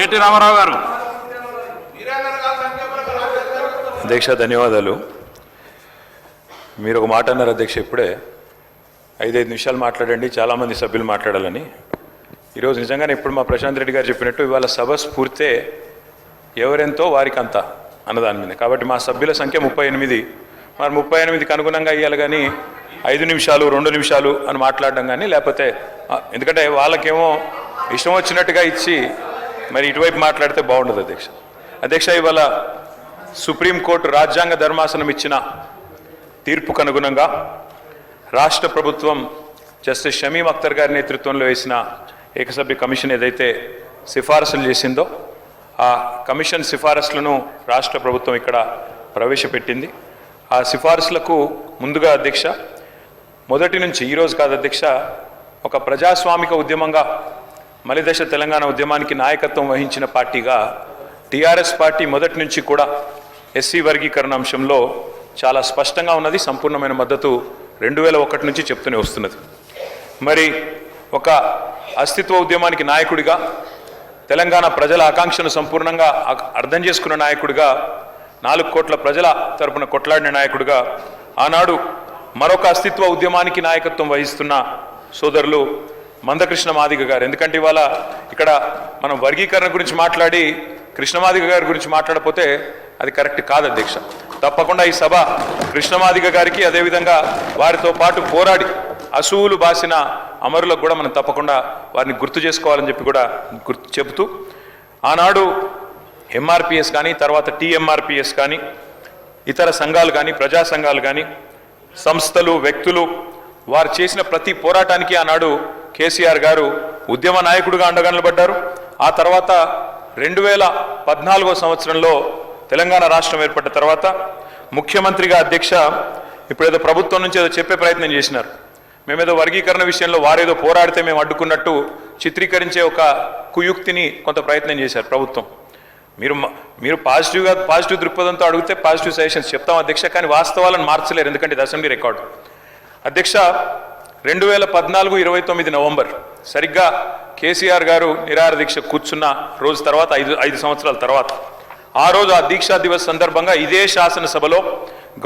KT Ramarao గారు. అధ్యక్ష ధన్యవాదాలు. మీరు ఒక మాట అన్నారు అధ్యక్ష, ఇప్పుడే 5 నిమిషాలు మాట్లాడండి, చాలామంది సభ్యులు మాట్లాడాలని. ఈరోజు నిజంగానే ఇప్పుడు మా ప్రశాంత్ రెడ్డి గారు చెప్పినట్టు ఇవాళ సభ స్ఫూర్తే ఎవరెంతో వారికంతా అన్నదాని మీద. కాబట్టి మా సభ్యుల సంఖ్య 38. మరి 38కి అనుగుణంగా ఇవ్వాలి కానీ 5 నిమిషాలు 2 నిమిషాలు అని మాట్లాడడం కానీ, లేకపోతే ఎందుకంటే వాళ్ళకేమో ఇష్టం వచ్చినట్టుగా ఇచ్చి మరి ఇటువైపు మాట్లాడితే బాగుండదు అధ్యక్ష. అధ్యక్ష, ఇవాళ సుప్రీంకోర్టు రాజ్యాంగ ధర్మాసనం ఇచ్చిన తీర్పుకు అనుగుణంగా రాష్ట్ర ప్రభుత్వం జస్టిస్ షమీమ్ అఖ్తర్ గారి నేతృత్వంలో వేసిన ఏకసభ్య కమిషన్ ఏదైతే సిఫారసులు చేసిందో ఆ కమిషన్ సిఫారసులను రాష్ట్ర ప్రభుత్వం ఇక్కడ ప్రవేశపెట్టింది. ఆ సిఫారసులకు ముందుగా అధ్యక్ష, మొదటి నుంచి ఈరోజు కాదు అధ్యక్ష, ఒక ప్రజాస్వామిక ఉద్యమంగా మలిదశ తెలంగాణ ఉద్యమానికి నాయకత్వం వహించిన పార్టీగా టీఆర్ఎస్ పార్టీ మొదటి నుంచి కూడా ఎస్సీ వర్గీకరణ అంశంలో చాలా స్పష్టంగా ఉన్నది. సంపూర్ణమైన మద్దతు 2001 నుంచి చెప్తూనే వస్తున్నది. మరి ఒక అస్తిత్వ ఉద్యమానికి నాయకుడిగా, తెలంగాణ ప్రజల ఆకాంక్షను సంపూర్ణంగా అర్థం చేసుకున్న నాయకుడిగా, 4 కోట్ల ప్రజల తరపున కొట్లాడిన నాయకుడిగా, ఆనాడు మరొక అస్తిత్వ ఉద్యమానికి నాయకత్వం వహిస్తున్న సోదరులు మందకృష్ణ మాదిగ గారు. ఎందుకంటే ఇవాళ ఇక్కడ మనం వర్గీకరణ గురించి మాట్లాడి కృష్ణమాదిగ గారి గురించి మాట్లాడకపోతే అది కరెక్ట్ కాదు అధ్యక్ష. తప్పకుండా ఈ సభ కృష్ణమాదిగ గారికి, అదేవిధంగా వారితో పాటు పోరాడి అసూలు బాసిన అమరులకు కూడా మనం తప్పకుండా వారిని గుర్తు చేసుకోవాలని చెప్పి కూడా చెబుతూ, ఆనాడు ఎంఆర్పిఎస్ కానీ, తర్వాత టీఎంఆర్పిఎస్ కానీ, ఇతర సంఘాలు కానీ, ప్రజా సంఘాలు కానీ, సంస్థలు, వ్యక్తులు వారు చేసిన ప్రతి పోరాటానికి ఆనాడు కేసీఆర్ గారు ఉద్యమ నాయకుడిగా అండగా నిలబడ్డారు. ఆ తర్వాత 2014వ సంవత్సరంలో తెలంగాణ రాష్ట్రం ఏర్పడ్డ తర్వాత ముఖ్యమంత్రిగా అధ్యక్ష ఇప్పుడేదో ప్రభుత్వం నుంచి ఏదో చెప్పే ప్రయత్నం చేసినారు. మేమేదో వర్గీకరణ విషయంలో వారేదో పోరాడితే మేము అడ్డుకున్నట్టు చిత్రీకరించే ఒక కుయుక్తిని కొంత ప్రయత్నం చేశారు ప్రభుత్వం. మీరు పాజిటివ్ దృక్పథంతో అడిగితే పాజిటివ్ సజెషన్స్ చెప్తాం అధ్యక్ష, కానీ వాస్తవాలను మార్చలేరు, ఎందుకంటే ఇది అసెంబ్లీ రికార్డు. అధ్యక్ష, 2014 29 నవంబర్ సరిగ్గా కేసీఆర్ గారు నిరాహార దీక్ష కూర్చున్న రోజు తర్వాత 5 సంవత్సరాల తర్వాత, ఆ రోజు ఆ దీక్షా దివస్ సందర్భంగా ఇదే శాసనసభలో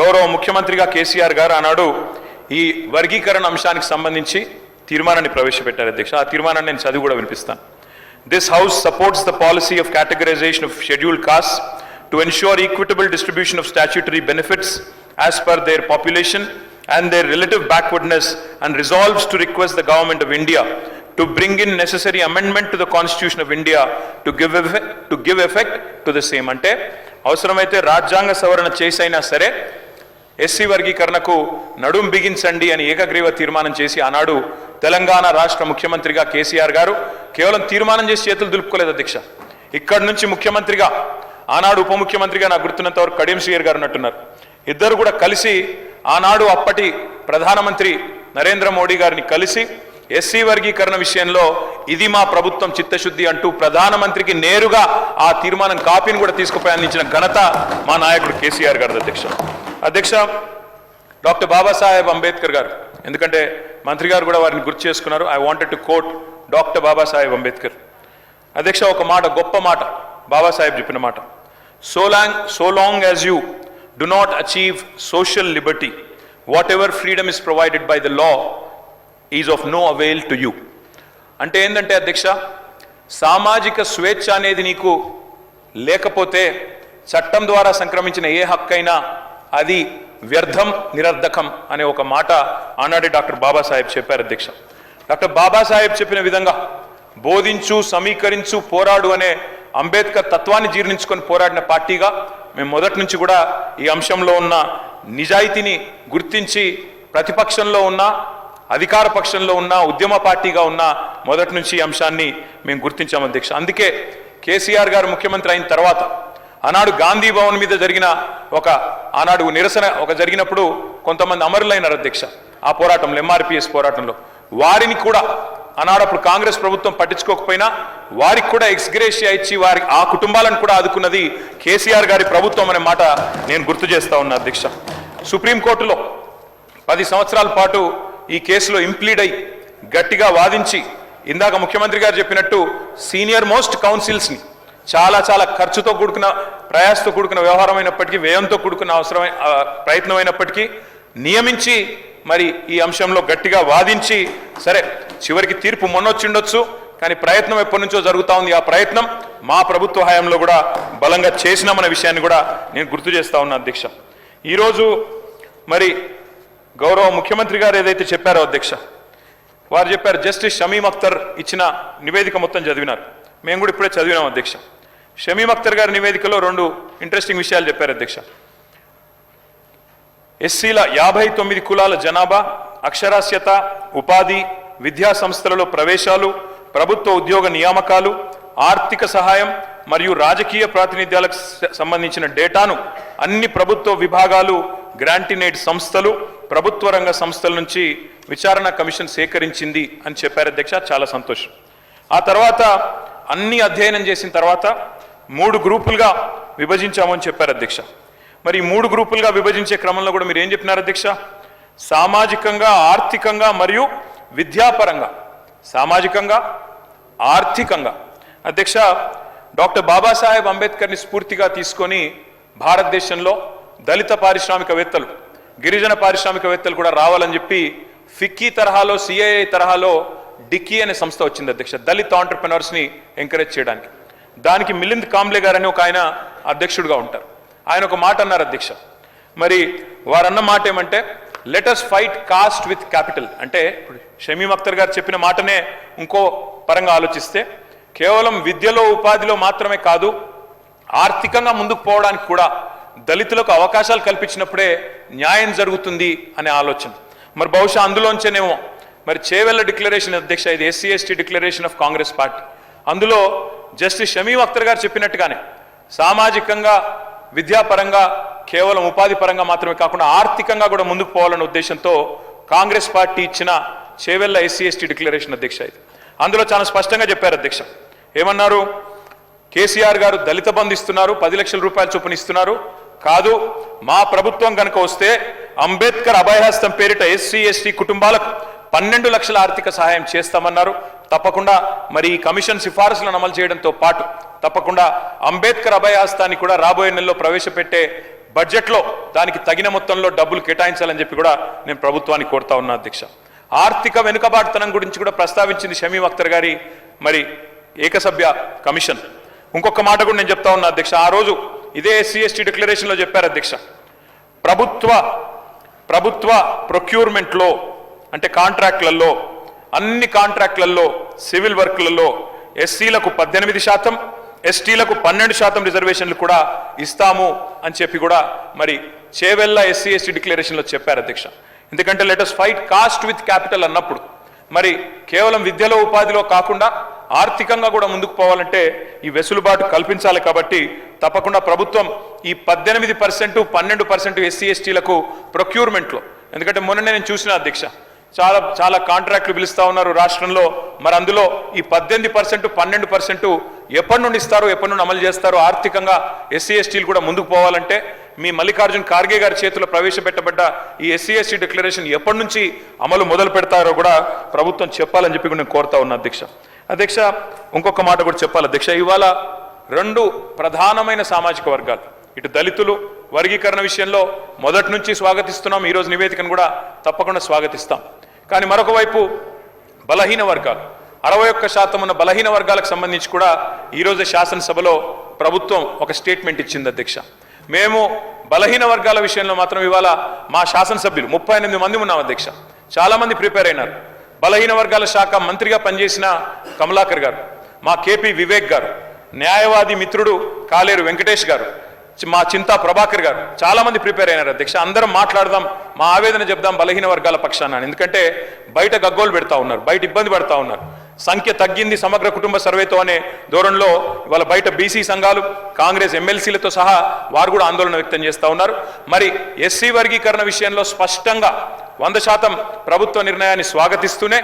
గౌరవ ముఖ్యమంత్రిగా కేసీఆర్ గారు ఆనాడు ఈ వర్గీకరణ అంశానికి సంబంధించి తీర్మానాన్ని ప్రవేశపెట్టారు అధ్యక్ష. ఆ తీర్మానాన్ని నేను చదివి కూడా వినిపిస్తాను. This House supports the policy of categorization of scheduled castes to ensure equitable distribution of statutory benefits as per their population and their relative backwardness, and resolves to request the Government of India to bring in necessary amendment to the Constitution of India to give effect to the same. అంటే అవసరమైతే రాజ్యాంగ సవరణ చేసైనా సరే SC వర్గీకరణకు నడుం బిగించండి అని ఏకగ్రీవ తీర్మానం చేసి ఆనాడు తెలంగాణ రాష్ట్ర ముఖ్యమంత్రిగా కేసీఆర్ గారు కేవలం తీర్మానం చేసి చేతులు దులుపుకోలేదు అధ్యక్ష. ఇక్కడి నుంచి ముఖ్యమంత్రిగా, ఆనాడు ఉప ముఖ్యమంత్రిగా నాకు గుర్తున్నంత వరకు కడియం శ్రీయర్ గారు ఉన్నట్టున్నారు. ఇద్దరు కూడా కలిసి ఆనాడు అప్పటి ప్రధానమంత్రి నరేంద్ర మోడీ గారిని కలిసి ఎస్సీ వర్గీకరణ విషయంలో ఇది మా ప్రభుత్వం చిత్తశుద్ధి అంటూ ప్రధానమంత్రికి నేరుగా ఆ తీర్మానం కాపీని కూడా తీసుకుపోయి అందించిన ఘనత మా నాయకుడు కేసీఆర్ గారు అధ్యక్ష. డాక్టర్ బాబాసాహెబ్ అంబేద్కర్ గారు, ఎందుకంటే మంత్రి గారు కూడా వారిని గుర్తు చేసుకున్నారు. I wanted to quote doctor Babasaheb Ambedkar. అధ్యక్ష, ఒక మాట, గొప్ప మాట బాబాసాహెబ్ చెప్పిన మాట, so long as you do not achieve social liberty, whatever freedom is provided by the law is of no avail to you. అంటే ఏంటంటే అధ్యక్ష, సామాజిక స్వేచ్ఛ అనేది నీకు లేకపోతే చట్టం ద్వారా సంక్రమించిన ఏ హక్కైనా అది వ్యర్థం, నిరర్ధకం అనే ఒక మాట ఆనాడే డాక్టర్ బాబాసాహెబ్ చెప్పారు అధ్యక్ష. డాక్టర్ బాబాసాహెబ్ చెప్పిన విధంగా బోధించు, సమీకరించు, పోరాడు అనే అంబేద్కర్ తత్వాన్ని జీర్ణించుకొని పోరాడిన పార్టీగా మేము మొదటి నుంచి కూడా ఈ అంశంలో ఉన్న నిజాయితీని గుర్తించి ప్రతిపక్షంలో ఉన్న, అధికార పక్షంలో ఉన్న, ఉద్యమ పార్టీగా ఉన్న మొదటి నుంచి ఈ అంశాన్ని మేము గుర్తించాం అధ్యక్ష. అందుకే కేసీఆర్ గారు ముఖ్యమంత్రి అయిన తర్వాత ఆనాడు గాంధీ భవన్ మీద జరిగిన ఆనాడు నిరసన జరిగినప్పుడు కొంతమంది అమరులైనారు అధ్యక్ష. ఆ పోరాటంలో, ఎంఆర్పిఎస్ పోరాటంలో వారిని కూడా ఆనాడు అప్పుడు కాంగ్రెస్ ప్రభుత్వం పట్టించుకోకపోయినా వారికి కూడా ఎక్స్గ్రేషియా ఇచ్చి వారి ఆ కుటుంబాలను కూడా ఆదుకున్నది కేసీఆర్ గారి ప్రభుత్వం అనే మాట నేను గుర్తు చేస్తా ఉన్నా అధ్యక్ష. సుప్రీంకోర్టులో 10 సంవత్సరాల పాటు ఈ కేసులో ఇంప్లీడ్ అయి గట్టిగా వాదించి ఇందాక ముఖ్యమంత్రి గారు చెప్పినట్టు సీనియర్ మోస్ట్ కౌన్సిల్స్ని చాలా చాలా ఖర్చుతో కూడుకున్న ప్రయాసతో కూడుకున్న వ్యవహారమైనప్పటికీ, వ్యయంతో కూడుకున్న అవసరమైన ప్రయత్నమైనప్పటికీ నియమించి మరి ఈ అంశంలో గట్టిగా వాదించి, సరే చివరికి తీర్పు మొన్నొచ్చిండొచ్చు, కానీ ప్రయత్నం ఎప్పటి నుంచో జరుగుతూ ఉంది. ఆ ప్రయత్నం మా ప్రభుత్వ హయాంలో కూడా బలంగా చేసినామన్న విషయాన్ని కూడా నేను గుర్తు చేస్తా ఉన్నా అధ్యక్ష. ఈరోజు మరి గౌరవ ముఖ్యమంత్రి గారు ఏదైతే చెప్పారో అధ్యక్ష, వారు చెప్పారు జస్టిస్ షమీమ్ అఖ్తర్ ఇచ్చిన నివేదిక మొత్తం చదివినారు. మేము కూడా ఇప్పుడే చదివినాం అధ్యక్ష. షమీమ్ అఖ్తర్ గారి నివేదికలో 2 ఇంట్రెస్టింగ్ విషయాలు చెప్పారు అధ్యక్ష. ఎస్సీల 59 కులాల జనాభా, అక్షరాస్యత, ఉపాధి, విద్యా సంస్థలలో ప్రవేశాలు, ప్రభుత్వ ఉద్యోగ నియామకాలు, ఆర్థిక సహాయం మరియు రాజకీయ ప్రాతినిధ్యాలకు సంబంధించిన డేటాను అన్ని ప్రభుత్వ విభాగాలు, గ్రాంటినేట్ సంస్థలు, ప్రభుత్వ రంగ సంస్థల నుంచి విచారణ కమిషన్ సేకరించింది అని చెప్పారు అధ్యక్ష. చాలా సంతోషం. ఆ తర్వాత అన్ని అధ్యయనం చేసిన తర్వాత 3 గ్రూపులుగా విభజించామని చెప్పారు అధ్యక్ష. మరి 3 గ్రూపులుగా విభజించే క్రమంలో కూడా మీరు ఏం చెప్పినారు అధ్యక్ష? సామాజికంగా, ఆర్థికంగా మరియు విద్యాపరంగా. సామాజికంగా, ఆర్థికంగా. అధ్యక్ష, డాక్టర్ బాబాసాహెబ్ అంబేద్కర్ని స్ఫూర్తిగా తీసుకొని భారతదేశంలో దళిత పారిశ్రామికవేత్తలు, గిరిజన పారిశ్రామికవేత్తలు కూడా రావాలని చెప్పి ఫిక్కీ తరహాలో, సిఐఐ తరహాలో డిక్కీ అనే సంస్థ వచ్చింది అధ్యక్ష, దళిత ఆంటర్ప్రెనర్స్ని ఎంకరేజ్ చేయడానికి. దానికి మిలింద్ కాంబ్లే గారు అని ఒక ఆయన అధ్యక్షుడిగా ఉంటారు. ఆయన ఒక మాట అన్నారు అధ్యక్ష. మరి వారన్న మాట ఏమంటే, let's fight caste with capital. అంటే ఇప్పుడు షమీమ్ అఖ్తర్ గారు చెప్పిన మాటనే ఇంకో పరంగా ఆలోచిస్తే, కేవలం విద్యలో, ఉపాధిలో మాత్రమే కాదు, ఆర్థికంగా ముందుకు పోవడానికి కూడా దళితులకు అవకాశాలు కల్పించినప్పుడే న్యాయం జరుగుతుంది అనే ఆలోచన. మరి బహుశా అందులోంచేనేమో మరి చేవెళ్ళ డిక్లరేషన్ అధ్యక్ష, ఇది SC ST declaration of Congress party. అందులో జస్టిస్ షమీమ్ అఖ్తర్ గారు చెప్పినట్టుగానే సామాజికంగా, విద్యాపరంగా, కేవలం ఉపాధి పరంగా మాత్రమే కాకుండా ఆర్థికంగా కూడా ముందుకు పోవాలనే ఉద్దేశంతో కాంగ్రెస్ పార్టీ ఇచ్చిన చేవెళ్ళ ఎస్సీ ఎస్టీ డిక్లరేషన్ అధ్యక్ష. ఇది అందులో చాలా స్పష్టంగా చెప్పారు అధ్యక్ష. ఏమన్నారు? కేసీఆర్ గారు దళిత బంధు ఇస్తున్నారు, 10 లక్షల రూపాయల చొప్పున ఇస్తున్నారు. కాదు, మా ప్రభుత్వం కనుక వస్తే అంబేద్కర్ అభయహస్తం పేరిట ఎస్సీ ఎస్టీ కుటుంబాలకు 12 లక్షల ఆర్థిక సహాయం చేస్తామన్నారు. తప్పకుండా మరి ఈ కమిషన్ సిఫారసులను అమలు చేయడంతో పాటు తప్పకుండా అంబేద్కర్ అభయహస్తాన్ని కూడా రాబోయే నెలలో ప్రవేశపెట్టే బడ్జెట్లో దానికి తగిన మొత్తంలో డబ్బులు కేటాయించాలని చెప్పి కూడా నేను ప్రభుత్వాన్ని కోరుతా ఉన్నా అధ్యక్ష. ఆర్థిక వెనుకబాటుతనం గురించి కూడా ప్రస్తావించింది షమీమ్ అఖ్తర్ గారి మరి ఏకసభ్య కమిషన్. ఇంకొక మాట కూడా నేను చెప్తా ఉన్నా అధ్యక్ష. ఆ రోజు ఇదే ఎస్సీ ఎస్టీ డిక్లరేషన్లో చెప్పారు అధ్యక్ష, ప్రభుత్వ ప్రొక్యూర్మెంట్లో అంటే కాంట్రాక్ట్లలో, అన్ని కాంట్రాక్ట్లలో, సివిల్ వర్క్లలో ఎస్సీలకు 18%, ఎస్టీలకు 12% రిజర్వేషన్లు కూడా ఇస్తాము అని చెప్పి కూడా మరి చేవెళ్ళ ఎస్సీ ఎస్టీ డిక్లరేషన్లో చెప్పారు అధ్యక్ష. ఎందుకంటే let's fight caste with capital అన్నప్పుడు మరి కేవలం విద్యలో, ఉపాధిలో కాకుండా ఆర్థికంగా కూడా ముందుకు పోవాలంటే ఈ వెసులుబాటు కల్పించాలి. కాబట్టి తప్పకుండా ప్రభుత్వం ఈ 18%, 12% ఎస్సీ ఎస్టీలకు ప్రొక్యూర్మెంట్లో, ఎందుకంటే మొన్ననే నేను చూసిన అధ్యక్ష, చాలా కాంట్రాక్టులు పిలుస్తూ ఉన్నారు రాష్ట్రంలో. మరి అందులో ఈ 18%, 12% ఎప్పటి నుండి ఇస్తారో, ఎప్పటి నుండి అమలు చేస్తారో, ఆర్థికంగా ఎస్సీ ఎస్టీలు కూడా ముందుకు పోవాలంటే మీ మల్లికార్జున్ ఖార్గే గారి చేతిలో ప్రవేశపెట్టబడ్డ ఈ ఎస్సీ ఎస్టీ డిక్లరేషన్ ఎప్పటి నుంచి అమలు మొదలు పెడతారో కూడా ప్రభుత్వం చెప్పాలని చెప్పి నేను కోరుతా ఉన్నా అధ్యక్ష. అధ్యక్ష, ఇంకొక మాట కూడా చెప్పాలి అధ్యక్ష. ఇవాళ 2 ప్రధానమైన సామాజిక వర్గాలు, ఇటు దళితులు వర్గీకరణ విషయంలో మొదటి నుంచి స్వాగతిస్తున్నాం, ఈరోజు నివేదికను కూడా తప్పకుండా స్వాగతిస్తాం. కానీ మరొక వైపు బలహీన వర్గాలు, 61% ఉన్న బలహీన వర్గాలకు సంబంధించి కూడా ఈరోజు శాసనసభలో ప్రభుత్వం ఒక స్టేట్మెంట్ ఇచ్చింది అధ్యక్ష. మేము బలహీన వర్గాల విషయంలో మాత్రం ఇవాళ మా శాసనసభ్యులు 38 మంది ఉన్నాం అధ్యక్ష. చాలామంది ప్రిపేర్ అయినారు. బలహీన వర్గాల శాఖ మంత్రిగా పనిచేసిన కమలాకర్ గారు, మా కేపీ వివేక్ గారు, న్యాయవాది మిత్రుడు కాలేరు వెంకటేష్ గారు, మా చింతా ప్రభాకర్ గారు, చాలా మంది ప్రిపేర్ అయినారు అధ్యక్ష. అందరం మాట్లాడదాం, మా ఆవేదన చెప్దాం బలహీన వర్గాల పక్షాన. ఎందుకంటే బయట గగ్గోలు పెడతా ఉన్నారు, బయట ఇబ్బంది పడతా ఉన్నారు. సంఖ్య తగ్గింది సమగ్ర కుటుంబ సర్వేతో అనే ధోరణిలో ఇవాళ బయట బీసీ సంఘాలు, కాంగ్రెస్ ఎమ్మెల్సీలతో సహా వారు కూడా ఆందోళన వ్యక్తం చేస్తూ ఉన్నారు. మరి ఎస్సీ వర్గీకరణ విషయంలో స్పష్టంగా 100% ప్రభుత్వ నిర్ణయాన్ని స్వాగతిస్తూనే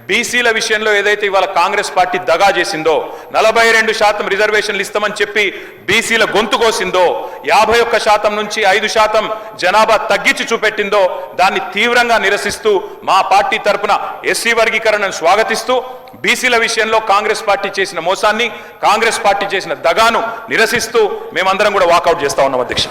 బీసీల విషయంలో ఏదైతే ఇవాళ కాంగ్రెస్ పార్టీ దగా చేసిందో 42% రిజర్వేషన్లు ఇస్తామని చెప్పి బీసీల గొంతు కోసిందో 51% నుంచి 5% జనాభా తగ్గించి చూపెట్టిందో దాన్ని తీవ్రంగా నిరసిస్తూ మా పార్టీ తరపున ఎస్సీ వర్గీకరణను స్వాగతిస్తూ బీసీల విషయంలో కాంగ్రెస్ పార్టీ చేసిన మోసాన్ని కాంగ్రెస్ పార్టీ చేసిన దగాను నిరసిస్తూ మేమందరం కూడా వాకౌట్ చేస్తా ఉన్నాం అధ్యక్ష.